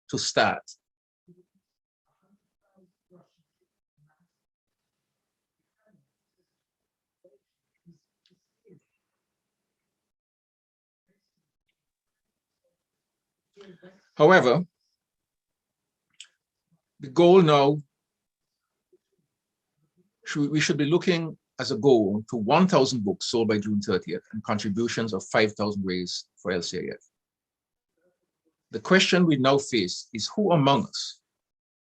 to start. However, the goal now, we should be looking as a goal to 1,000 books sold by June 30th and contributions of 5,000 raised for LCIF. The question we now face is who among us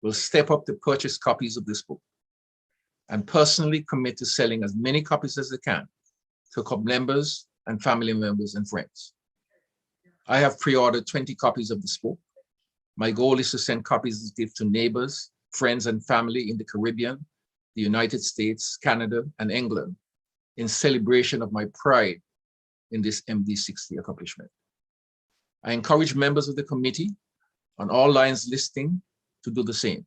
will step up to purchase copies of this book and personally commit to selling as many copies as they can to club members and family members and friends. I have pre-ordered 20 copies of this book. My goal is to send copies as gifts to neighbors, friends, and family in the Caribbean, the United States, Canada, and England in celebration of my pride in this MD60 accomplishment. I encourage members of the committee on all lines listing to do the same.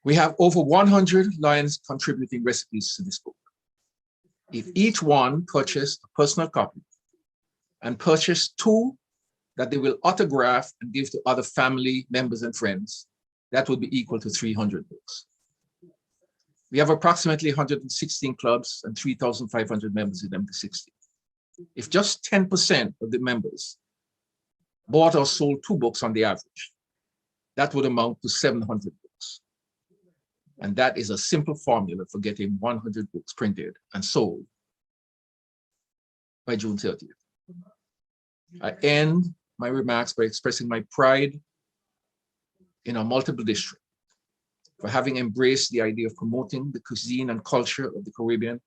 We have over 100 Lions contributing recipes to this book. If each one purchased a personal copy and purchased 2 that they will autograph and give to other family members and friends, that would be equal to 300 books. We have approximately 116 clubs and 3,500 members in MD60. If just 10% of the members bought or sold 2 books on the average, that would amount to 700 books. And that is a simple formula for getting 100 books printed and sold by June 30th. I end my remarks by expressing my pride in our multiple district for having embraced the idea of promoting the cuisine and culture of the Caribbean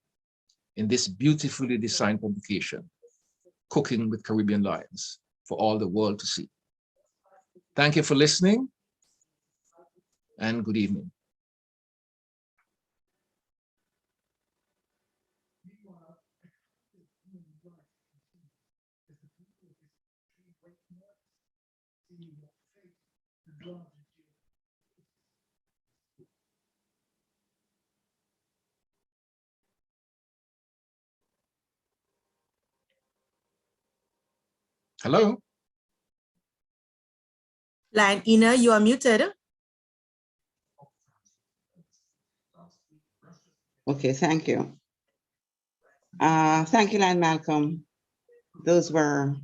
in this beautifully designed publication, Cooking with Caribbean Lions, for all the world to see. Thank you for listening, and good evening. Hello? Lion Ina, you are muted. Okay, thank you. Thank you, Lion Malcolm. Those were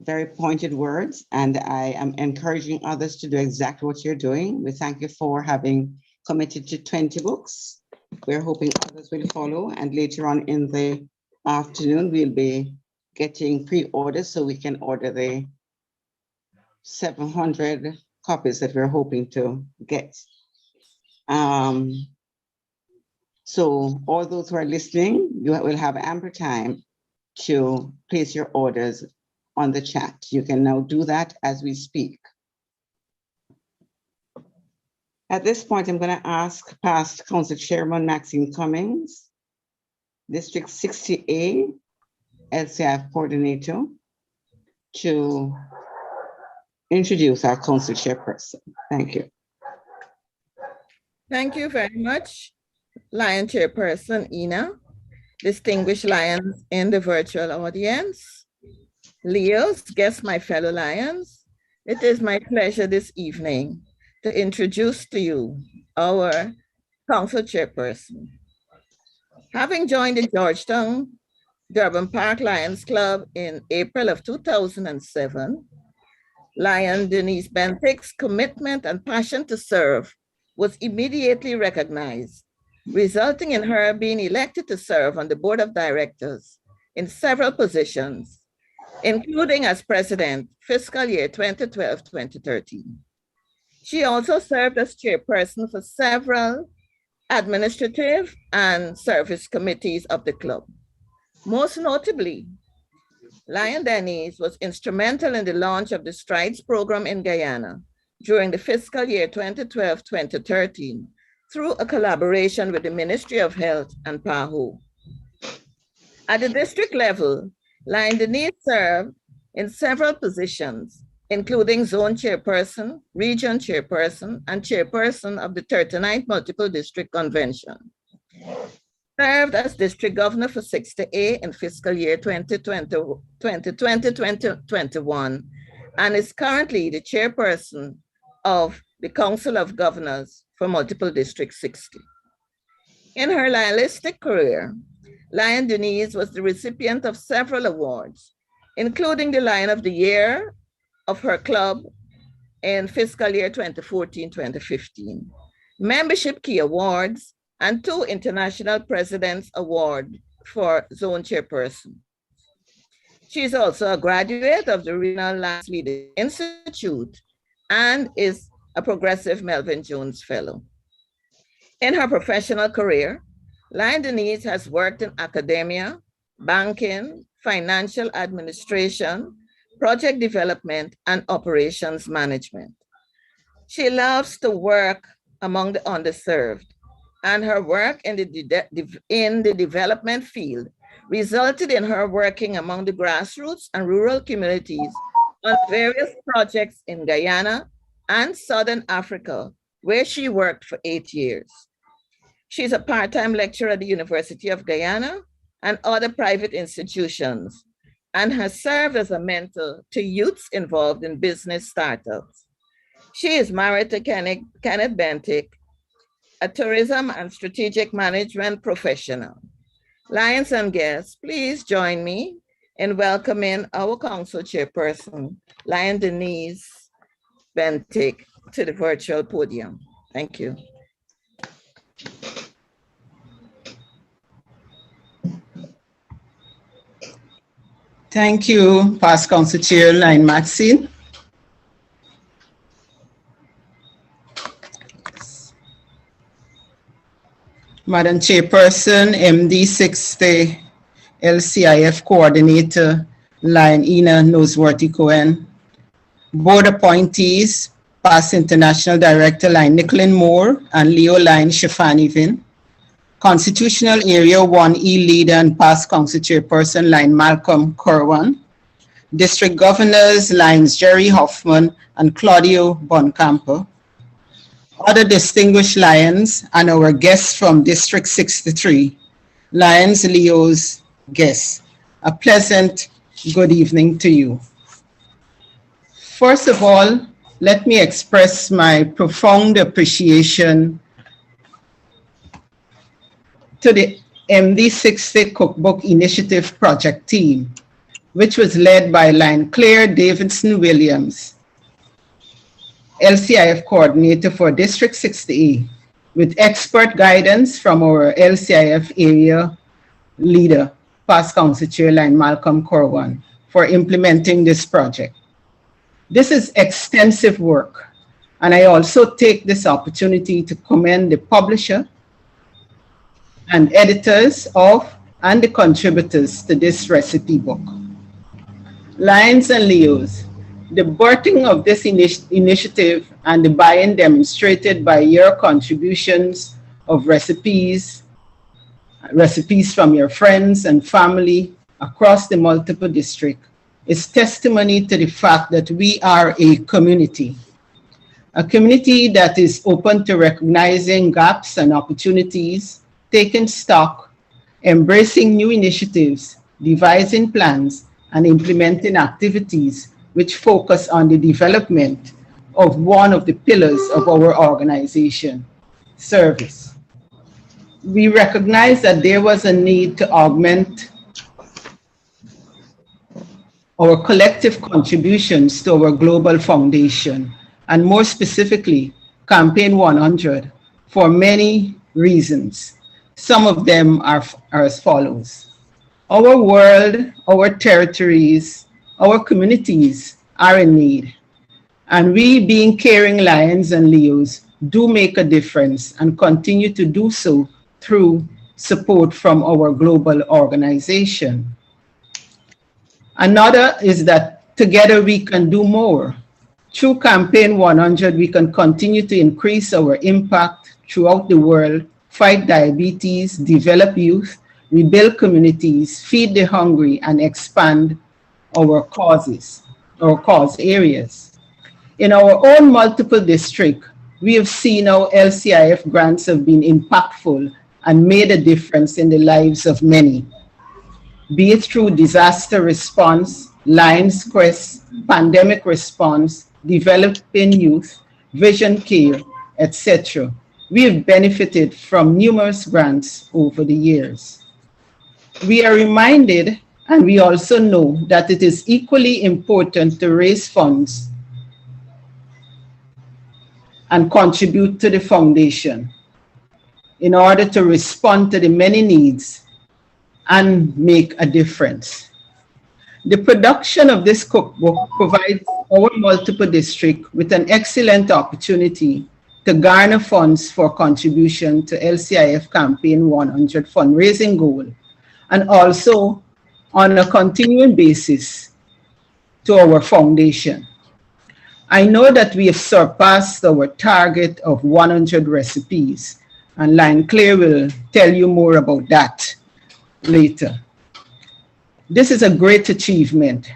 very pointed words, and I am encouraging others to do exactly what you're doing. We thank you for having committed to 20 books. We're hoping others will follow, and later on in the afternoon, we'll be getting pre-orders so we can order the 700 copies that we're hoping to get. So all those who are listening, you will have ample time to place your orders on the chat. You can now do that as we speak. At this point, I'm going to ask past Council Chairman Maxine Cummings, District 60A, LCIF Coordinator, to introduce our Council Chairperson. Thank you. Thank you very much, Lion Chairperson Ina, distinguished Lions in the virtual audience, Leos, guests, my fellow Lions. It is my pleasure this evening to introduce to you our Council Chairperson. Having joined the Georgetown Durban Park Lions Club in April of 2007, Lion Denise Bentic's commitment and passion to serve was immediately recognized, resulting in her being elected to serve on the board of directors in several positions, including as president fiscal year 2012-2013. She also served as chairperson for several administrative and service committees of the club. Most notably, Lion Denise was instrumental in the launch of the Strides program in Guyana during the fiscal year 2012-2013 through a collaboration with the Ministry of Health and PAHO. At the district level, Lion Denise served in several positions, including zone chairperson, region chairperson, and chairperson of the 39th Multiple District Convention. served as district governor for 60A in fiscal year 2020-2021, and is currently the chairperson of the Council of Governors for Multiple District 60. In her lialistic career, Lion Denise was the recipient of several awards, including the Lion of the Year of her club in fiscal year 2014-2015, Membership Key Awards, and 2 International President's Award for Zone Chairperson. She is also a graduate of the Regional Lions Leadership Institute and is a Progressive Melvin Jones Fellow. In her professional career, Lion Denise has worked in academia, banking, financial administration, project development, and operations management. She loves to work among the underserved, and her work in the development field resulted in her working among the grassroots and rural communities on various projects in Guyana and Southern Africa, where she worked for 8 years. She's a part-time lecturer at the University of Guyana and other private institutions, and has served as a mentor to youths involved in business startups. She is married to Kenneth Bentic, a tourism and strategic management professional. Lions and guests, please join me in welcoming our council chairperson, Lion Denise Bentic, to the virtual podium. Thank you. Thank you, past Council Chair Lion Maxine. Madam Chairperson, MD60, LCIF Coordinator, Lion Ina Noseworthy-Cohen. Board appointees, past International Director Lion Nicholin Moore and Leo Lion Shafanivin. Constitutional Area 1E Leader and past Council Chairperson Lion Malcolm Corwan. District Governors Lions Jerry Hoffman and Claudio Boncampo. Other distinguished Lions and our guests from District 63, Lions Leo's guests. A pleasant good evening to you. First of all, let me express my profound appreciation to the MD60 Cookbook Initiative Project Team, which was led by Lion Claire Davidson Williams, LCIF Coordinator for District 60A, with expert guidance from our LCIF Area Leader, past Council Chair Lion Malcolm Corwan, for implementing this project. This is extensive work, and I also take this opportunity to commend the publisher and editors of and the contributors to this recipe book. Lions and Leos, the birthing of this initiative and the buy-in demonstrated by your contributions of recipes from your friends and family across the multiple districts is testimony to the fact that we are a community that is open to recognizing gaps and opportunities, taking stock, embracing new initiatives, devising plans, and implementing activities which focus on the development of one of the pillars of our organization, service. We recognize that there was a need to augment our collective contributions to our global foundation, and more specifically, Campaign 100, for many reasons. Some of them are as follows. Our world, our territories, our communities are in need. And we, being caring Lions and Leos, do make a difference and continue to do so through support from our global organization. Another is that together we can do more. Through Campaign 100, we can continue to increase our impact throughout the world, fight diabetes, develop youth, rebuild communities, feed the hungry, and expand our cause areas. In our own multiple district, we have seen how LCIF grants have been impactful and made a difference in the lives of many, be it through disaster response, Lions Quest, pandemic response, developing youth, vision care, etc. We have benefited from numerous grants over the years. We are reminded, and we also know, that it is equally important to raise funds and contribute to the foundation in order to respond to the many needs and make a difference. The production of this cookbook provides our multiple district with an excellent opportunity to garner funds for contribution to LCIF Campaign 100 fundraising goal, and also on a continuing basis to our foundation. I know that we have surpassed our target of 100 recipes, and Lion Claire will tell you more about that later. This is a great achievement,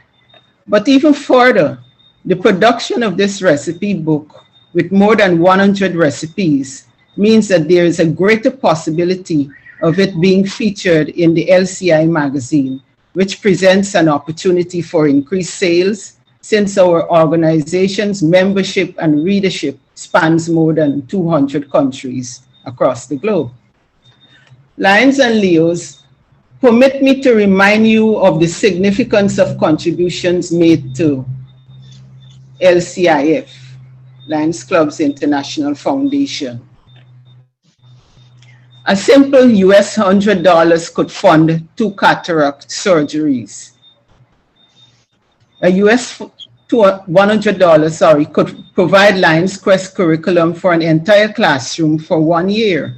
but even further, the production of this recipe book with more than 100 recipes means that there is a greater possibility of it being featured in the LCI magazine, which presents an opportunity for increased sales since our organization's membership and readership spans more than 200 countries across the globe. Lions and Leos, permit me to remind you of the significance of contributions made to LCIF, Lions Clubs International Foundation. A simple US $100 could fund 2 cataract surgeries. A US $100, could provide Lions Quest curriculum for an entire classroom for 1 year.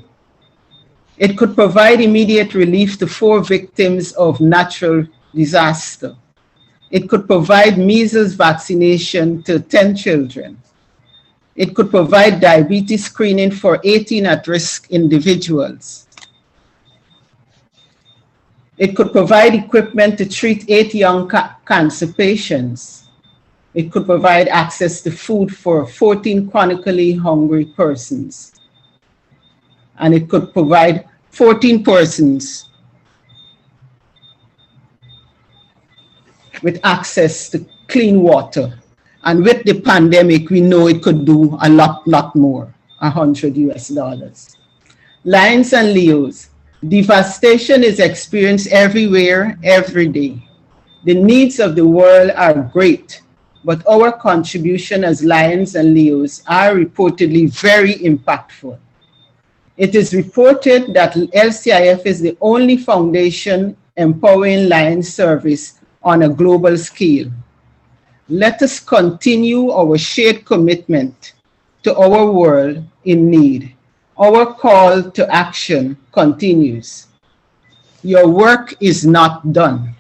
It could provide immediate relief to 4 victims of natural disaster. It could provide measles vaccination to 10 children. It could provide diabetes screening for 18 at-risk individuals. It could provide equipment to treat 8 young cancer patients. It could provide access to food for 14 chronically hungry persons. And it could provide 14 persons with access to clean water. And with the pandemic, we know it could do a lot more, $100 US. Lions and Leos, devastation is experienced everywhere, every day. The needs of the world are great, but our contribution as Lions and Leos are reportedly very impactful. It is reported that LCIF is the only foundation empowering Lions service on a global scale. Let us continue our shared commitment to our world in need. Our call to action continues. Your work is not done.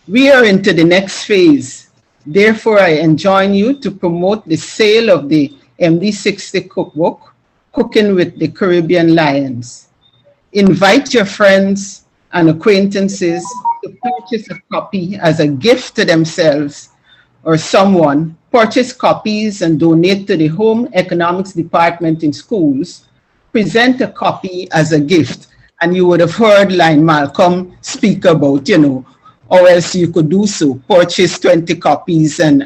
We are into the next phase. Therefore, I enjoin you to promote the sale of the MD60 cookbook, Cooking with the Caribbean Lions. Invite your friends and acquaintances to purchase a copy as a gift to themselves or someone. Purchase copies and donate to the Home Economics Department in schools. Present a copy as a gift. And you would have heard Lion Malcolm speak about, or else you could do so. Purchase 20 copies and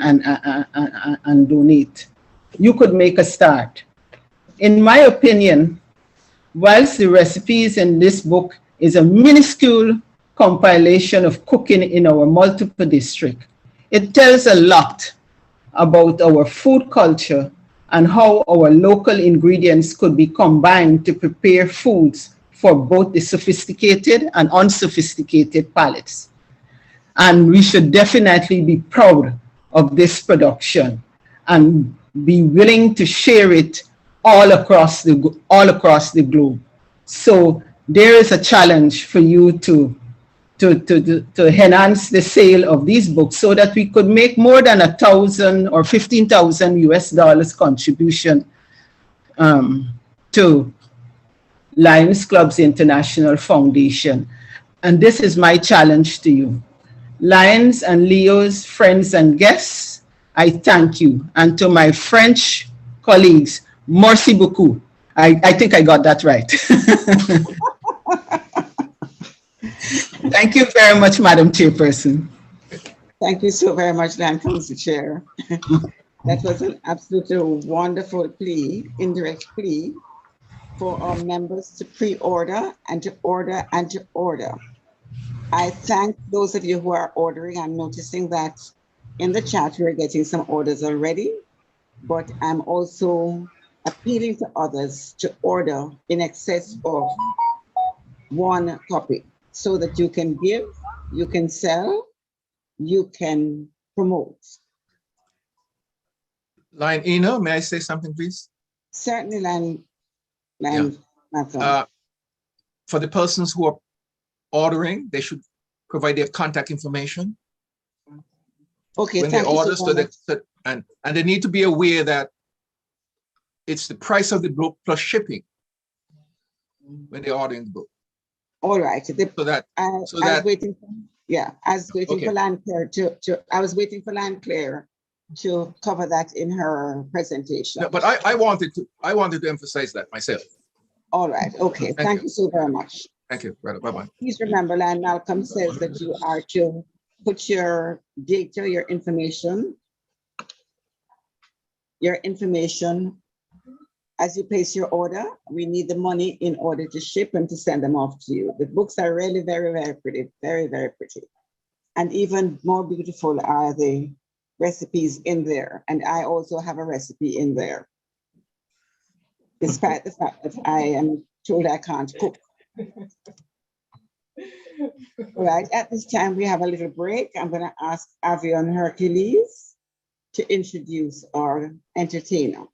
donate. You could make a start. In my opinion, whilst the recipes in this book is a minuscule compilation of cooking in our multiple district, it tells a lot about our food culture and how our local ingredients could be combined to prepare foods for both the sophisticated and unsophisticated palates. And we should definitely be proud of this production and be willing to share it all across the globe. So there is a challenge for you to enhance the sale of these books so that we could make more than 1,000 or 15,000 US contribution to Lions Clubs International Foundation. And this is my challenge to you. Lions and Leos, friends and guests, I thank you. And to my French colleagues, merci beaucoup. I think I got that right. Thank you very much, Madam Chairperson. Thank you so very much, Land Council Chair. That was an absolutely wonderful plea, indirect plea for our members to pre-order and to order and to order. I thank those of you who are ordering. I'm noticing that in the chat, we're getting some orders already, but I'm also appealing to others to order in excess of one copy so that you can give, you can sell, you can promote. Lion Ina, may I say something, please? Certainly, Land, Yeah. Malcolm. For the persons who are ordering, they should provide their contact information Okay, when they thank you order, so so much. that and they need to be aware that it's the price of the book plus shipping when they're ordering the book. All right. So that I was waiting. I was waiting for Land Claire I was waiting for Land Claire to cover that in her presentation. No, but I wanted to emphasize that myself. All right. Okay. Thank you so very much. Thank you, brother. Bye-bye. Please remember, Land Malcolm says that you are to put your data, your information as you place your order. We need the money in order to ship and to send them off to you. The books are really very, very pretty, very, very pretty. And even more beautiful are the recipes in there. And I also have a recipe in there, despite the fact that I am told I can't cook. All right, at this time, we have a little break. I'm going to ask Avion Hercules to introduce our entertainer.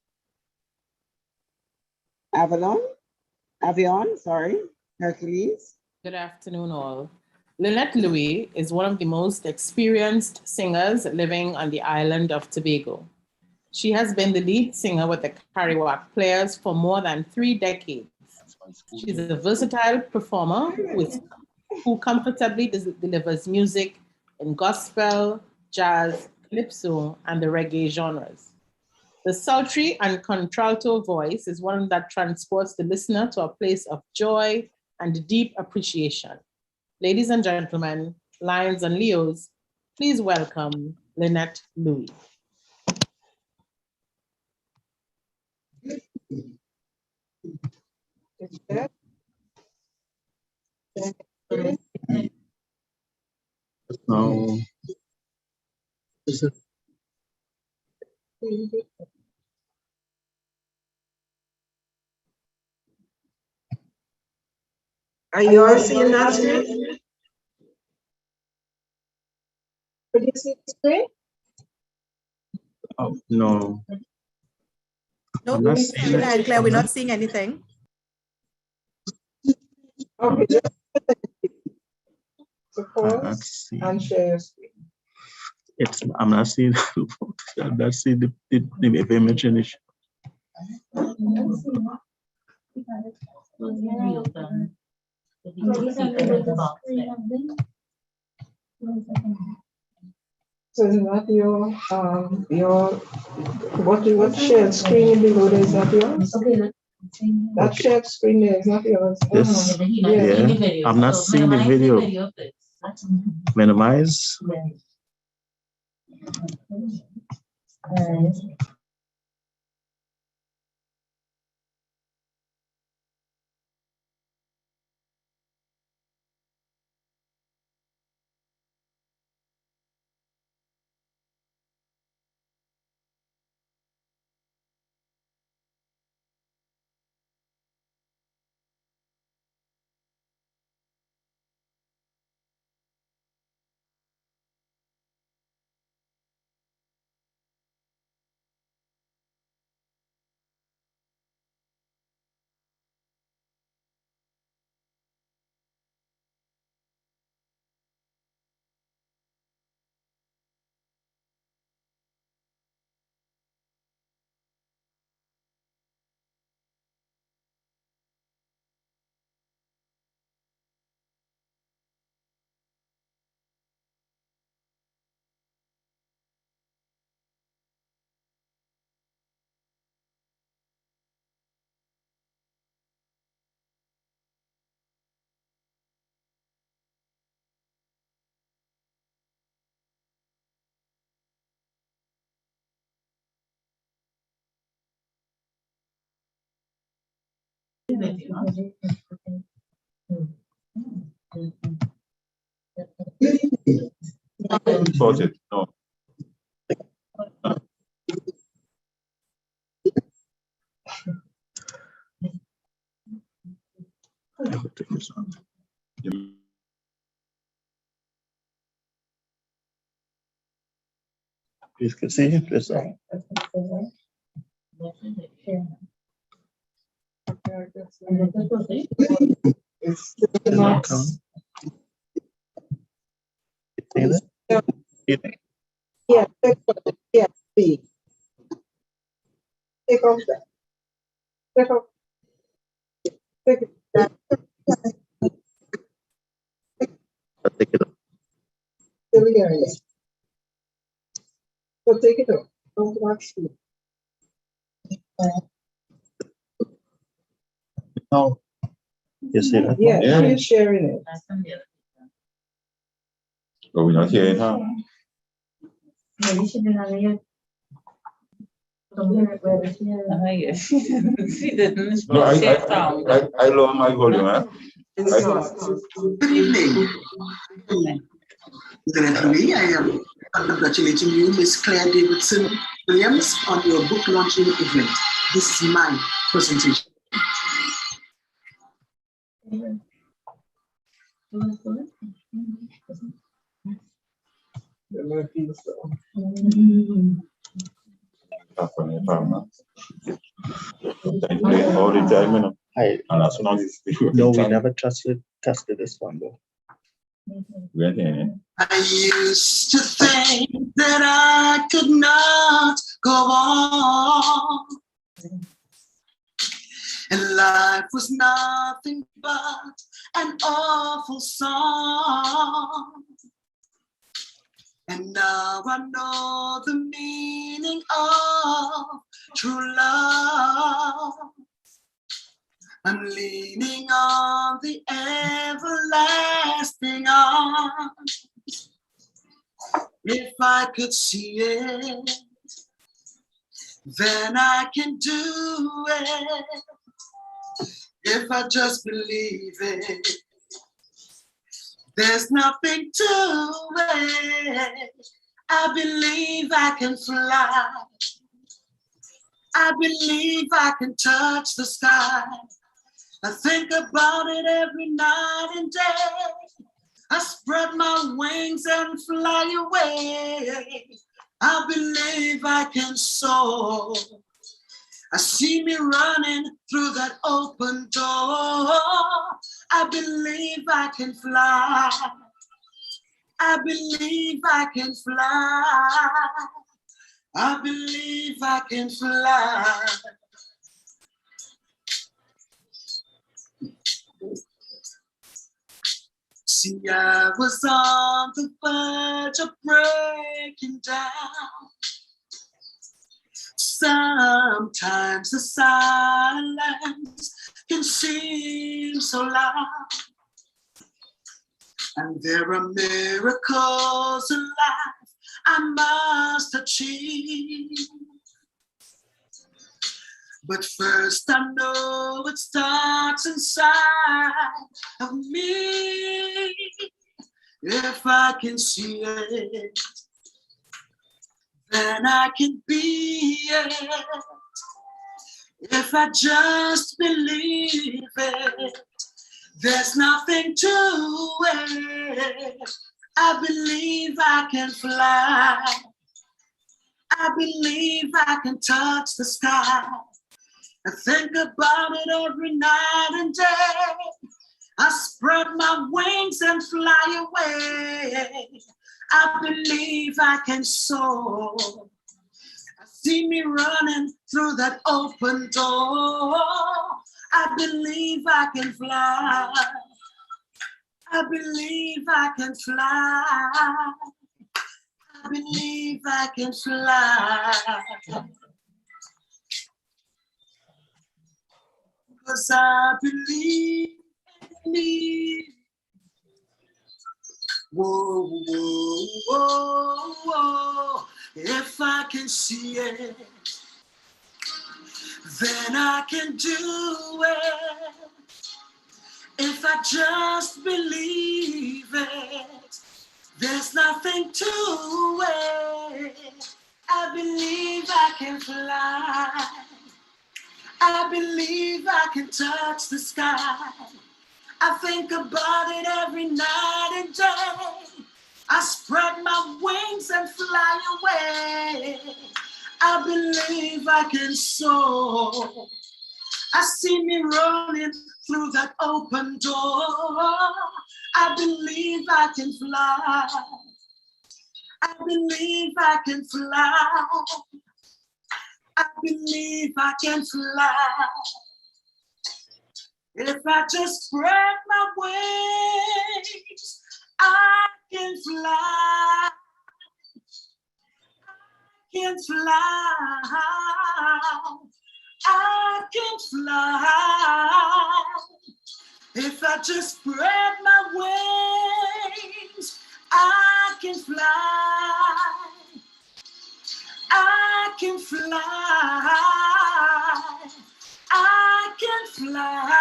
Avion, sorry, Hercules. Good afternoon, all. Lynette Louis is one of the most experienced singers living on the island of Tobago. She has been the lead singer with the Carriwack Players for more than 3 decades. She's a versatile performer who comfortably delivers music in gospel, jazz, calypso, and the reggae genres. The sultry and contralto voice is one that transports the listener to a place of joy and deep appreciation. Ladies and gentlemen, Lions and Leos, please welcome Lynette Louis. No. Are you all seeing that screen? Could you see the screen? Oh, no. No, I'm not seeing it. Land Claire, we're not seeing anything. Okay, just I'm suppose not seeing and share your screen. I'm not seeing I'm not seeing the image in it. So is not your what shared screen below there is not yours? That Okay. shared screen there is not yours. Yes. Yeah. Yeah. I'm not seeing the video. Minimize. Pause it. No. Please continue. Please. Yeah, yeah, B. Take off that. Take off. Take it. Still hearing it. So take it off. Don't watch it. No. You see that? Yeah, she's sharing it. But we're not hearing her. She didn't. No, I lower my volume. Eh? Good evening. Definitely, I am congratulating you, Miss Claire Davidson Williams, on your book launching event. This is my presentation. All the time, you know. And as soon as it's No, we never tested this one though. I used to think that I could not go on, and life was nothing but an awful song. And now I know the meaning of true love. I'm leaning on the everlasting arms. If I could see it, then I can do it. If I just believe it, there's nothing to it. I believe I can fly. I believe I can touch the sky. I think about it every night and day. I spread my wings and fly away. I believe I can soar. I see me running through that open door. I believe I can fly. I believe I can fly. I believe I can fly. See, I was on the verge of breaking down. Sometimes the silence can seem so loud. And there are miracles in life I must achieve. But first I know it starts inside of me. If I can see it, then I can be it. If I just believe it, there's nothing to it. I believe I can fly. I believe I can touch the sky. I think about it every night and day. I spread my wings and fly away. I believe I can soar. I see me running through that open door. I believe I can fly. I believe I can fly. I believe I can fly. 'Cause I believe in me. Whoa, whoa, whoa, whoa. If I can see it, then I can do it. If I just believe it, there's nothing to it. I believe I can fly. I believe I can touch the sky. I think about it every night and day. I spread my wings and fly away. I believe I can soar. I see me running through that open door. I believe I can fly. I believe I can fly. I believe I can fly. If I just spread my wings, I can fly. I can fly. I can fly. If I just spread my wings, I can fly. I can fly. I can fly.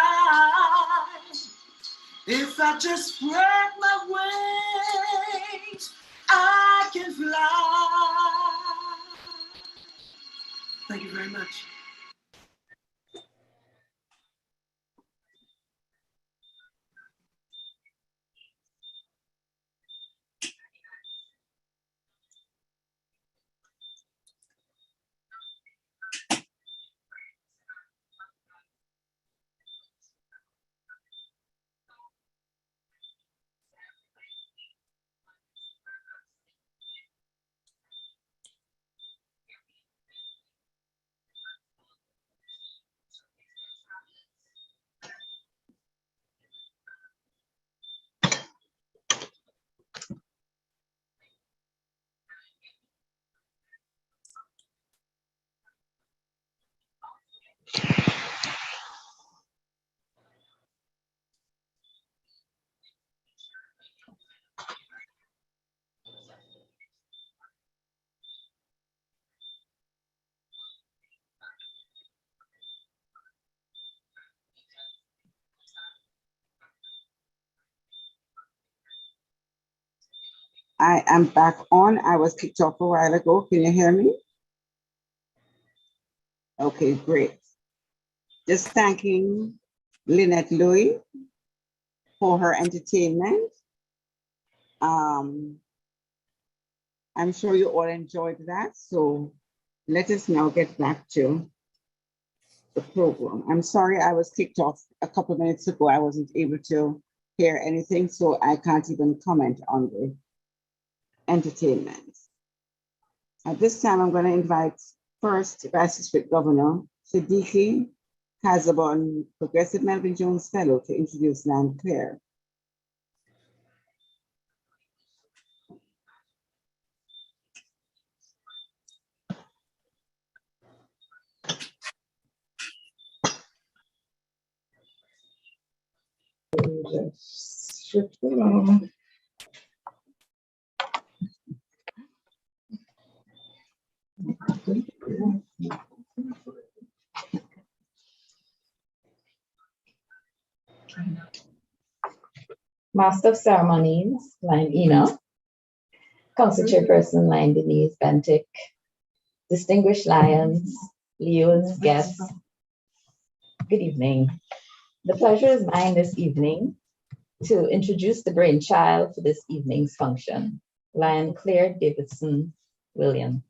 If I just spread my wings, I can fly. Thank you very much. I am back on. I was kicked off a while ago. Can you hear me? Okay, great. Just thanking Lynette Louis for her entertainment. I'm sure you all enjoyed that. So let us now get back to the program. I'm sorry I was kicked off a couple of minutes ago. I wasn't able to hear anything, so I can't even comment on the entertainment. At this time, I'm going to invite first Vice District Governor Siddiqui Kazabon, Progressive Melvin Jones Fellow, to introduce Land Clear. Shift along. Master of Ceremonies, Line Ina, Council Chairperson, Line Denise Bentic, Distinguished Lions, Leos, guests, good evening. The pleasure is mine this evening to introduce the brainchild for this evening's function, Lion Claire Davidson Williams.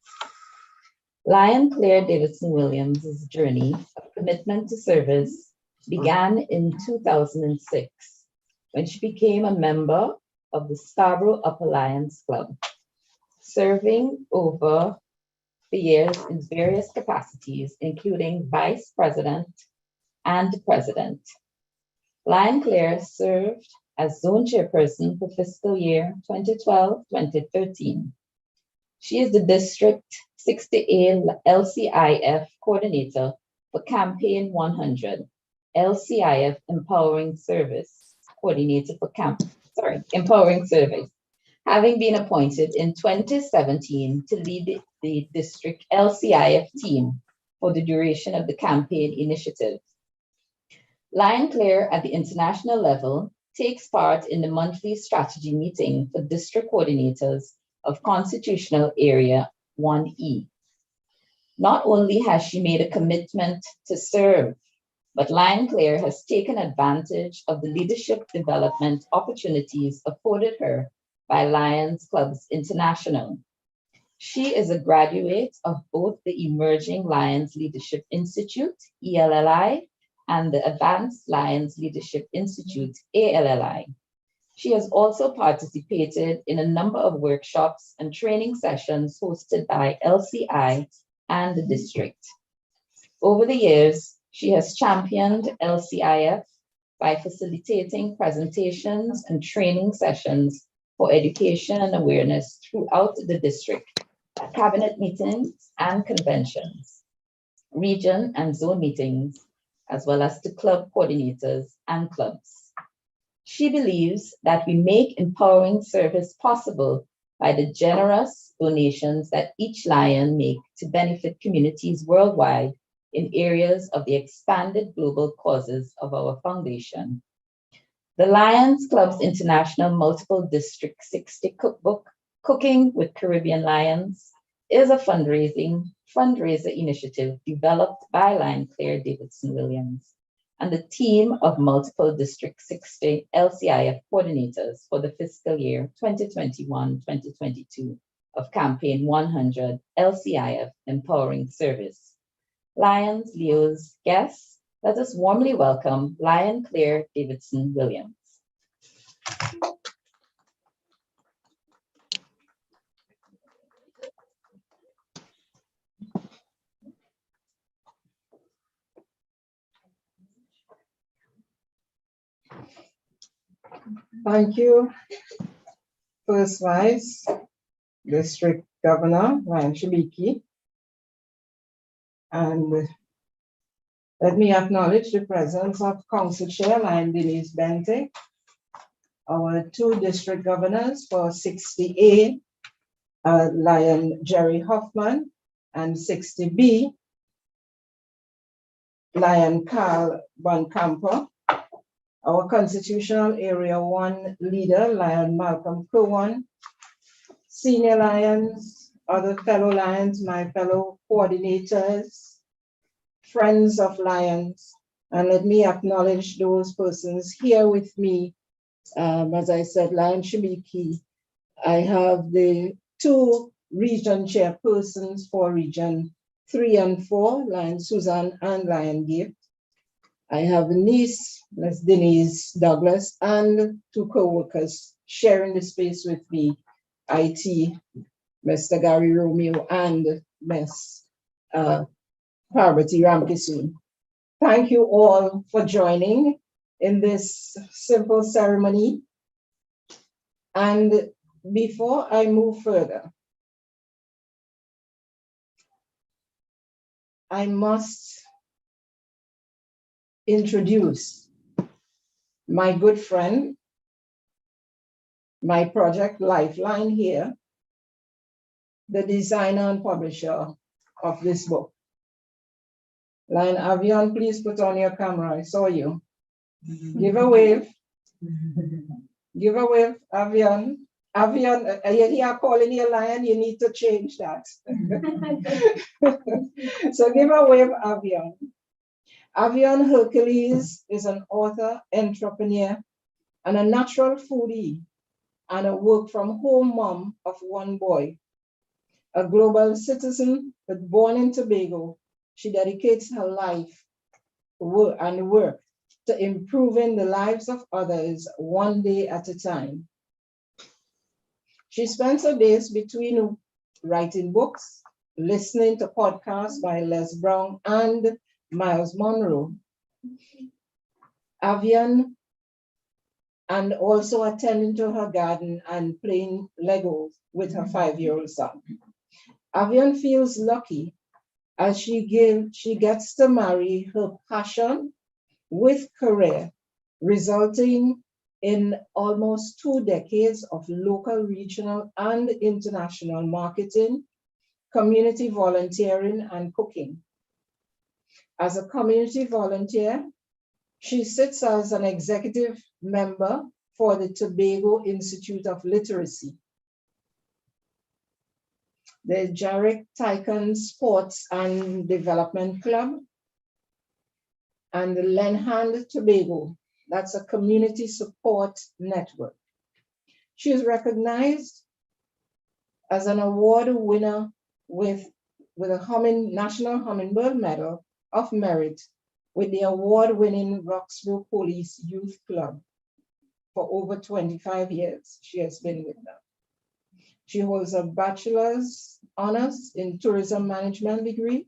Lion Claire Davidson Williams' journey of commitment to service began in 2006 when she became a member of the Scarborough Upper Lions Club, serving over the years in various capacities, including vice president and president. Lion Claire served as zone chairperson for fiscal year 2012-2013. She is the District 60A LCIF coordinator for Campaign 100, LCIF Empowering Service coordinator for Empowering Service, having been appointed in 2017 to lead the district LCIF team for the duration of the campaign initiative. Lion Clare at the international level takes part in the monthly strategy meeting for district coordinators of Constitutional Area 1E. Not only has she made a commitment to serve, but Lion Clare has taken advantage of the leadership development opportunities afforded her by Lions Clubs International. She is a graduate of both the Emerging Lions Leadership Institute, ELLI, and the Advanced Lions Leadership Institute, ALLI. She has also participated in a number of workshops and training sessions hosted by LCI and the district. Over the years, she has championed LCIF by facilitating presentations and training sessions for education and awareness throughout the district, at cabinet meetings and conventions, region and zone meetings, as well as to club coordinators and clubs. She believes that we make empowering service possible by the generous donations that each Lion make to benefit communities worldwide in areas of the expanded global causes of our foundation. The Lions Clubs International Multiple District 60 Cookbook, Cooking with Caribbean Lions, is a fundraiser initiative developed by Lion Clare Davidson Williams and the team of Multiple District 60 LCIF coordinators for the fiscal year 2021-2022 of Campaign 100 LCIF Empowering Service. Lions, Leos, guests, let us warmly welcome Lion Clare Davidson Williams. Thank you, First Vice District Governor Ryan Shibiki. And let me acknowledge the presence of Council Chair Lion Denise Bente, our two district governors for 60A, Lion Jerry Hoffman, and 60B, Lion Carl Boncampo, our Constitutional Area 1 leader, Lion Malcolm Cowan, senior Lions, other fellow Lions, my fellow coordinators, friends of Lions, and let me acknowledge those persons here with me. As I said, Lion Shibiki, I have the two region chairpersons for Region 3 and 4, Lion Susan and Lion Gift. I have a niece, Ms. Denise Douglas, and two co-workers sharing the space with me, IT, Mr. Gary Romeo and Ms. Parvati Ramkisoon. Thank you all for joining in this simple ceremony. And before I move further, I must introduce my good friend, my project lifeline here, the designer and publisher of this book. Lion Avion, please put on your camera. I saw you. Give a wave. Give a wave, Avion. Avion, you are calling you Lion, you need to change that. So give a wave, Avion. Avion Hercules is an author, entrepreneur, and a natural foodie, and a work-from-home mom of one boy. A global citizen, but born in Tobago, she dedicates her life and work to improving the lives of others one day at a time. She spends her days between writing books, listening to podcasts by Les Brown and Miles Monroe, Avian, and also attending to her garden and playing Legos with her 5-year-old son. Avian feels lucky as she gets to marry her passion with career, resulting in almost 2 decades of local, regional, and international marketing, community volunteering, and cooking. As a community volunteer, she sits as an executive member for the Tobago Institute of Literacy, the Jarek Tycoon Sports and Development Club, and the Lenhand Tobago. That's a community support network. She is recognized as an award winner with a National Hummingbird Medal of Merit with the award-winning Roxborough Police Youth Club. For over 25 years, she has been with them. She holds a bachelor's honors in tourism management degree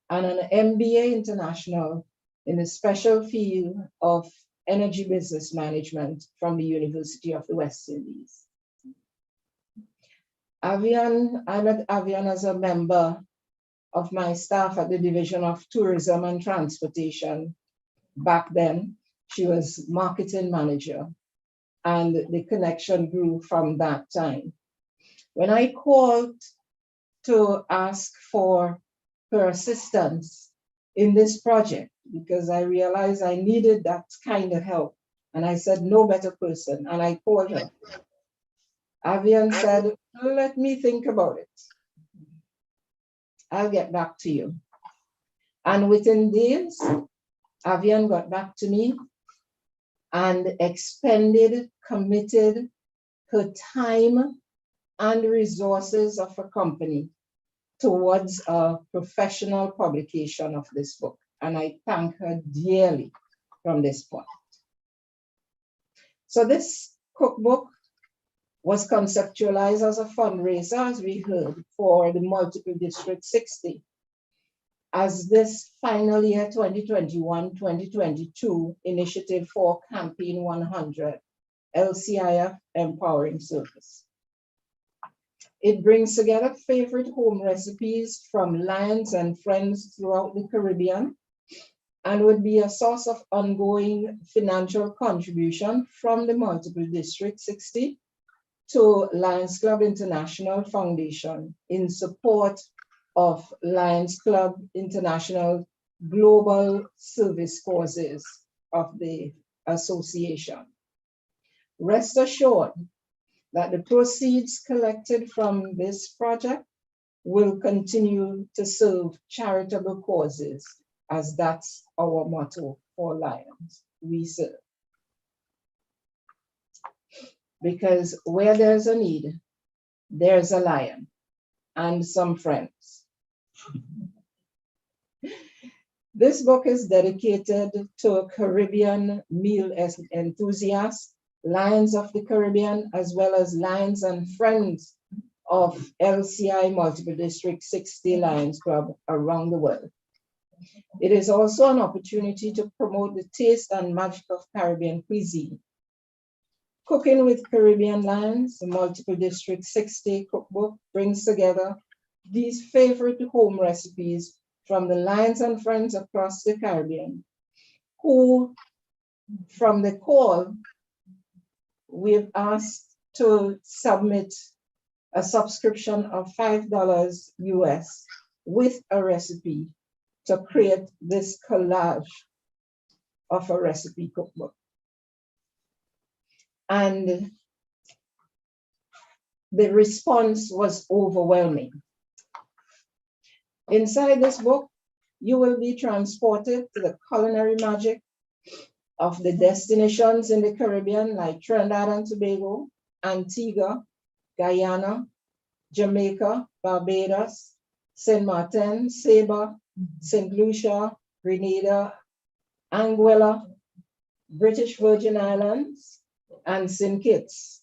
and an MBA international in the special field of energy business management from the University of the West Indies. I met Avian as a member of my staff at the Division of Tourism and Transportation. Back then, she was marketing manager, and the connection grew from that time. When I called to ask for her assistance in this project, because I realized I needed that kind of help, and I said, no better person, and I called her. Avian said, let me think about it. I'll get back to you. And within days, Avian got back to me and committed her time and resources of a company towards a professional publication of this book. And I thank her dearly from this point. So this cookbook was conceptualized as a fundraiser, as we heard, for the Multiple District 60, as this final year 2021-2022 initiative for Campaign 100, LCIF Empowering Service. It brings together favorite home recipes from Lions and friends throughout the Caribbean and would be a source of ongoing financial contribution from the Multiple District 60 to Lions Club International Foundation in support of Lions Club International global service causes of the association. Rest assured that the proceeds collected from this project will continue to serve charitable causes, as that's our motto for Lions. We serve. Because where there's a need, there's a lion and some friends. This book is dedicated to Caribbean meal enthusiasts, Lions of the Caribbean, as well as Lions and friends of LCI Multiple District 60 Lions Club around the world. It is also an opportunity to promote the taste and magic of Caribbean cuisine. Cooking with Caribbean Lions, the Multiple District 60 cookbook brings together these favorite home recipes from the Lions and friends across the Caribbean, who, from the call, we've asked to submit a subscription of $5 US with a recipe to create this collage of a recipe cookbook. And the response was overwhelming. Inside this book, you will be transported to the culinary magic of the destinations in the Caribbean like Trinidad and Tobago, Antigua, Guyana, Jamaica, Barbados, Saint Martin, Saba, St. Lucia, Grenada, Anguilla, British Virgin Islands, and St. Kitts.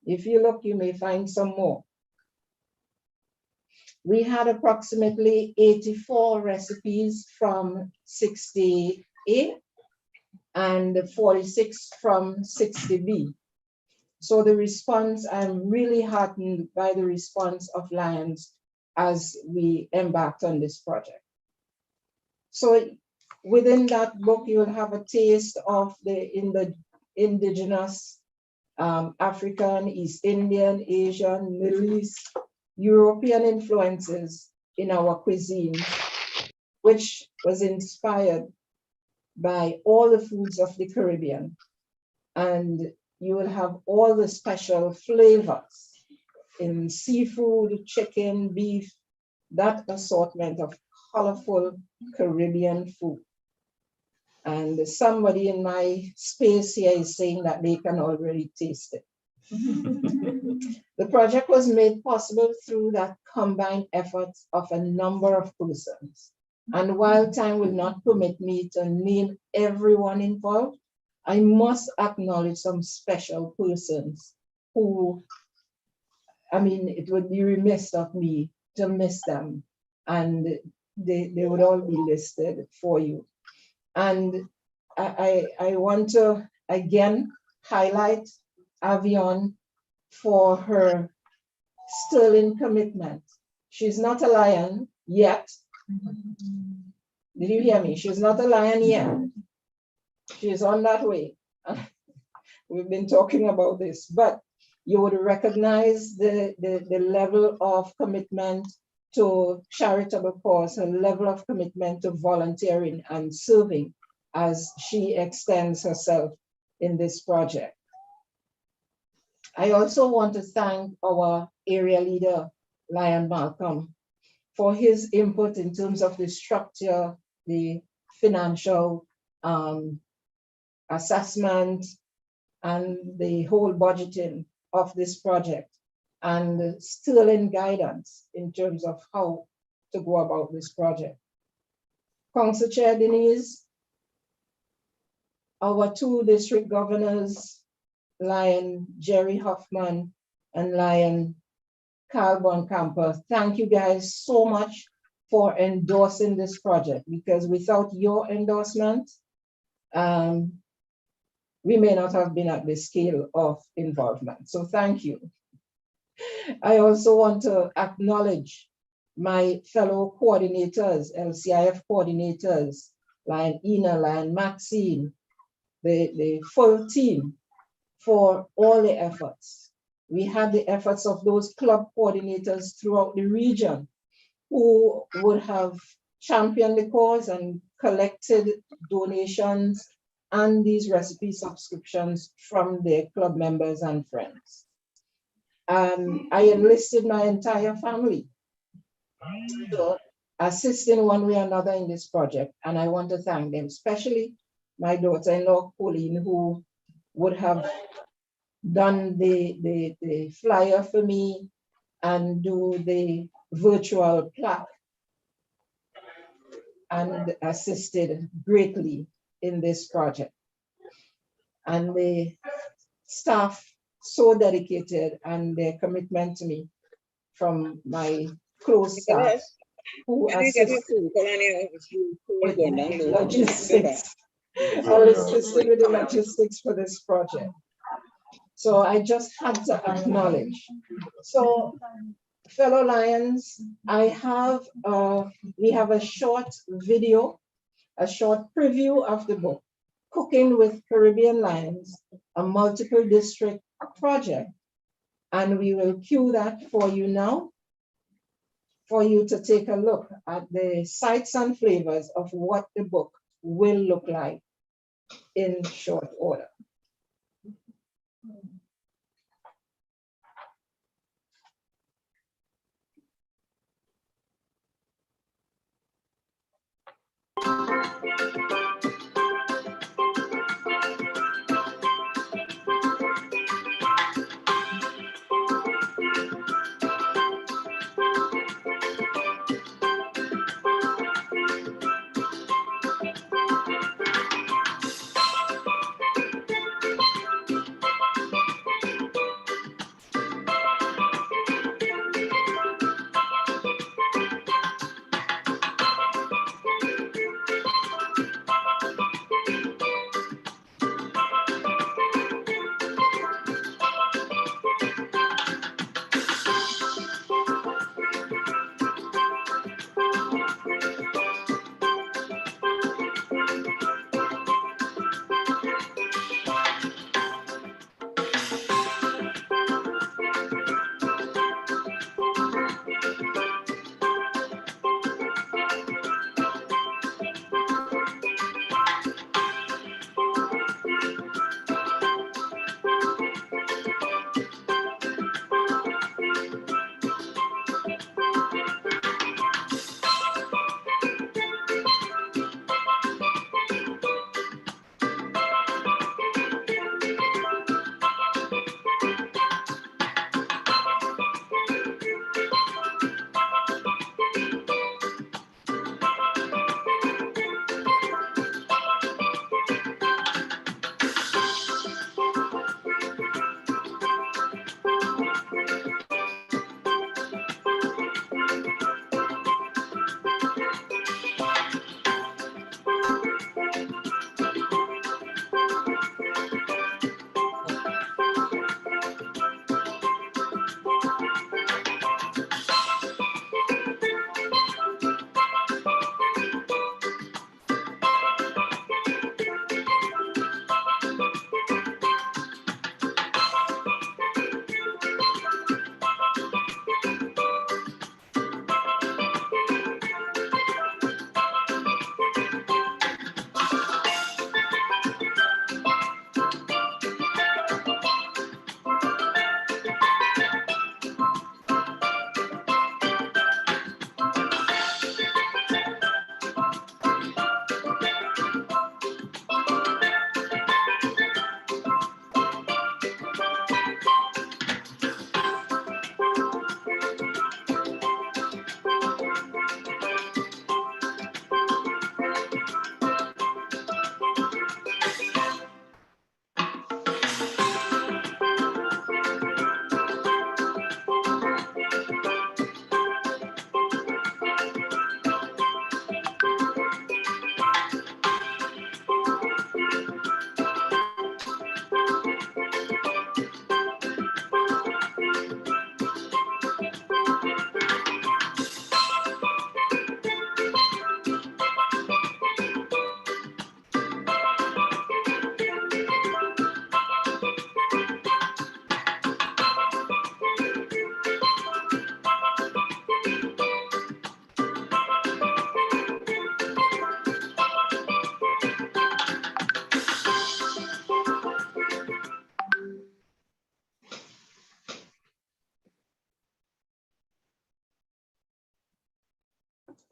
If you look, you may find some more. We had approximately 84 recipes from 60A and 46 from 60B. So the response, I'm really heartened by the response of Lions as we embarked on this project. So within that book, you will have a taste of the indigenous African, East Indian, Asian, Middle East, European influences in our cuisine, which was inspired by all the foods of the Caribbean. And you will have all the special flavors in seafood, chicken, beef, that assortment of colorful Caribbean food. And somebody in my space here is saying that they can already taste it. The project was made possible through that combined effort of a number of persons. And while time will not permit me to name everyone involved, I must acknowledge some special persons who, I mean, it would be remiss of me to miss them. And they would all be listed for you. And I want to again highlight Avion for her sterling commitment. She's not a lion yet. Did you hear me? She's not a lion yet. She's on that way. We've been talking about this, but you would recognize the level of commitment to charitable cause, her level of commitment to volunteering and serving as she extends herself in this project. I also want to thank our area leader, Lion Malcolm, for his input in terms of the structure, the financial assessment, and the whole budgeting of this project, and sterling guidance in terms of how to go about this project. Council Chair Denise, our two district governors, Lion Jerry Hoffman and Lion Carl Bonkamper, thank you guys so much for endorsing this project, because without your endorsement, we may not have been at this scale of involvement. So thank you. I also want to acknowledge my fellow coordinators, LCIF coordinators, Lion Ina, Lion Maxine, the full team for all the efforts. We had the efforts of those club coordinators throughout the region who would have championed the cause and collected donations and these recipe subscriptions from their club members and friends. I enlisted my entire family to assist in one way or another in this project, and I want to thank them, especially my daughter-in-law, Pauline, who would have done the flyer for me and do the virtual plaque and assisted greatly in this project. And the staff so dedicated, and their commitment to me from my close staff who assisted with the logistics, assisted with the logistics for this project. So I just had to acknowledge. So fellow Lions, we have a short video, a short preview of the book, Cooking with Caribbean Lions, a multiple district project. And we will cue that for you now, for you to take a look at the sights and flavors of what the book will look like in short order.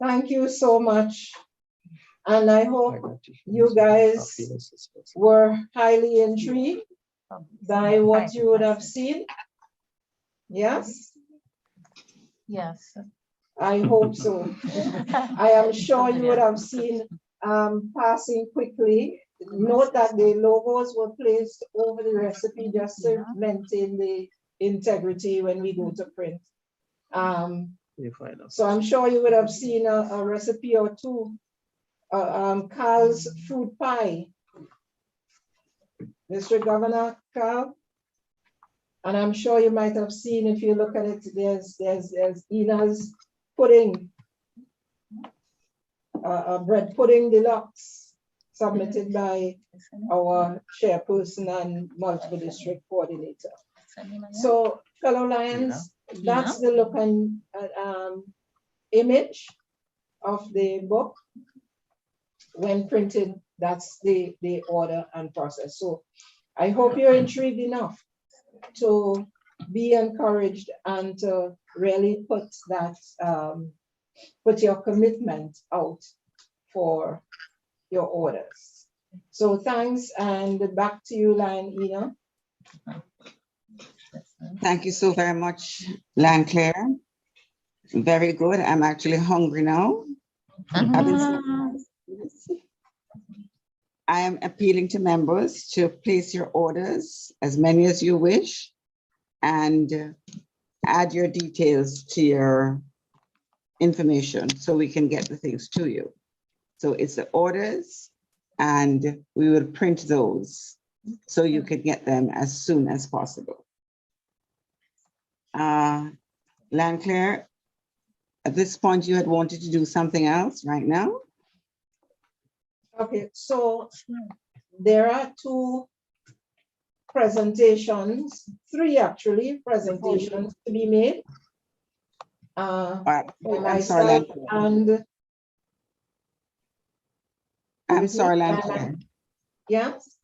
Thank you so much. And I hope you guys were highly intrigued by what you would have seen. Yes? Yes. I hope so. I am sure you would have seen passing quickly. Note that the logos were placed over the recipe just to maintain the integrity when we go to print. So I'm sure you would have seen a recipe or two. Carl's fruit pie. Mr. Governor Carl. And I'm sure you might have seen, if you look at it, there's Ina's pudding, bread pudding deluxe, submitted by our chairperson and multiple district coordinator. So, fellow Lions, that's the look and image of the book. When printed, that's the order and process. So I hope you're intrigued enough to be encouraged and to really put that, put your commitment out for your orders. So thanks, and back to you, Lion Ina. Thank you so very much, Lion Claire. Very good. I'm actually hungry now. I am appealing to members to place your orders, as many as you wish, and add your details to your information so we can get the things to you. So it's the orders, and we will print those so you can get them as soon as possible. Lion Claire, at this point, you had wanted to do something else right now? Okay, so there are two presentations, three actually, presentations to be made. Myself and I'm sorry, Lion Claire. Yes,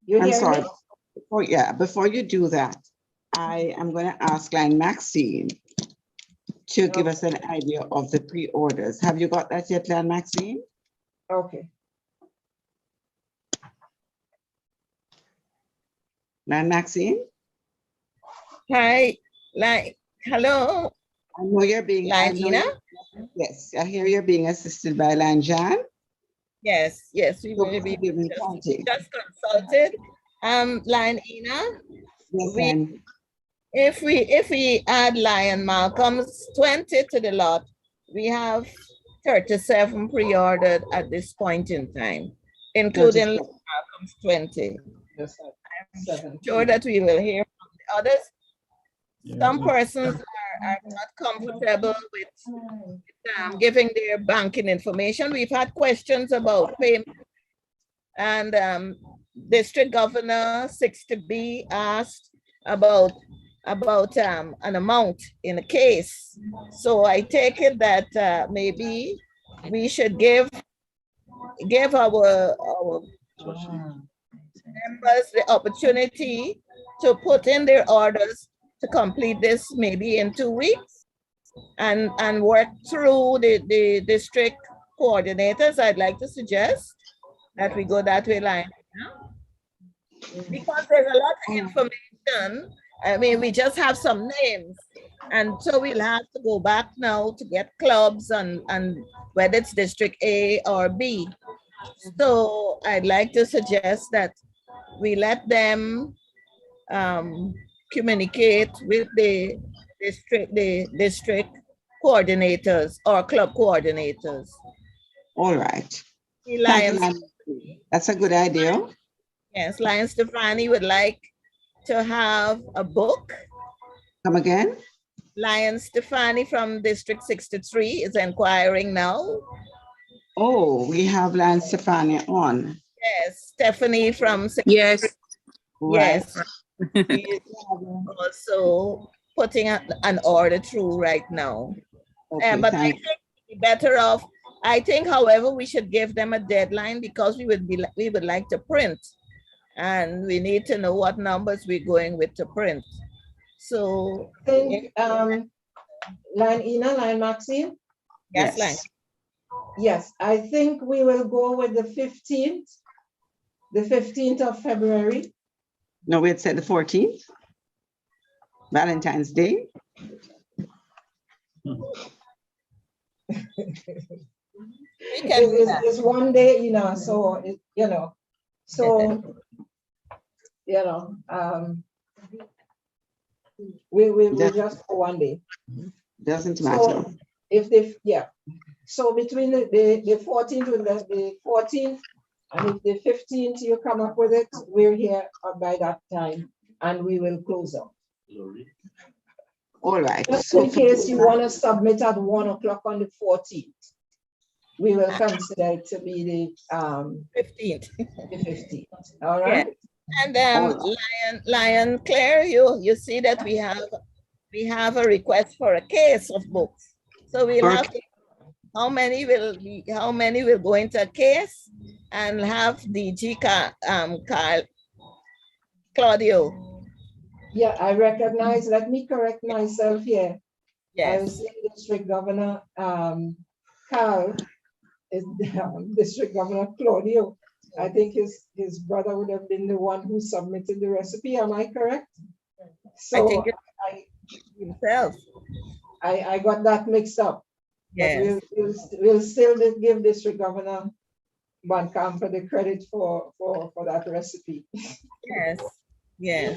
you I'm hear sorry. me? Before you do that, I am going to ask Lion Maxine to give us an idea of the pre-orders. Have you got that yet, Lion Maxine? Okay. Lion Maxine? Hi, hello. I know you're being, yes, I hear you're being assisted by Lion Jan. Yes, we will be just consulted. Lion Ina, if we add Lion Malcolm's 20 to the lot, we have 37 pre-ordered at this point in time, including Malcolm's 20. Yes, I'm sure that we will hear from the others. Some persons are not comfortable with giving their banking information. We've had questions about payment, and District Governor 60B asked about an amount in a case. So I take it that maybe we should give our members the opportunity to put in their orders to complete this maybe in 2 weeks and work through the district coordinators. I'd like to suggest that we go that way, Lion, because there's a lot of information. I mean, we just have some names, and so we'll have to go back now to get clubs and whether it's District A or B. So I'd like to suggest that we let them communicate with the district coordinators or club coordinators. All right. Lion, that's a good idea. Yes, Lion Stefani would like to have a book. Come again? Lion Stefani from District 63 is inquiring now. Oh, we have Lion Stefani on. Yes, Stephanie from 63. Yes. Yes. He's also putting an order through right now. Okay, but I think we'd be better off. I think, however, we should give them a deadline because we would like to print, and we need to know what numbers we're going with to print. So I think Lion Ina, Lion Maxine. Yes, Lion. Yes, I think we will go with the 15th of February. No, we had said the 14th, Valentine's Day. It's one day, you know, so, we just go one day. Doesn't matter. So if they, so between the 14th and the 14th, and if the 15th you come up with it, we're here by that time, and we will close up. All right. Just So in case you want to submit at 1 o'clock on the 14th, we will consider it to be the 15th. The 15th. All right. And Lion Claire, you see that we have a request for a case of books. So we'll have to, how many will go into a case and have DG Claudio. Yeah, I recognize, let me correct myself here. Yes. I was saying District Governor Carl is District Governor Claudio. I think his brother would have been the one who submitted the recipe. Am I correct? So I think himself. I got that mixed up. Yes. But we'll still give District Governor Bancamp the credit for that recipe. Yes. Yes.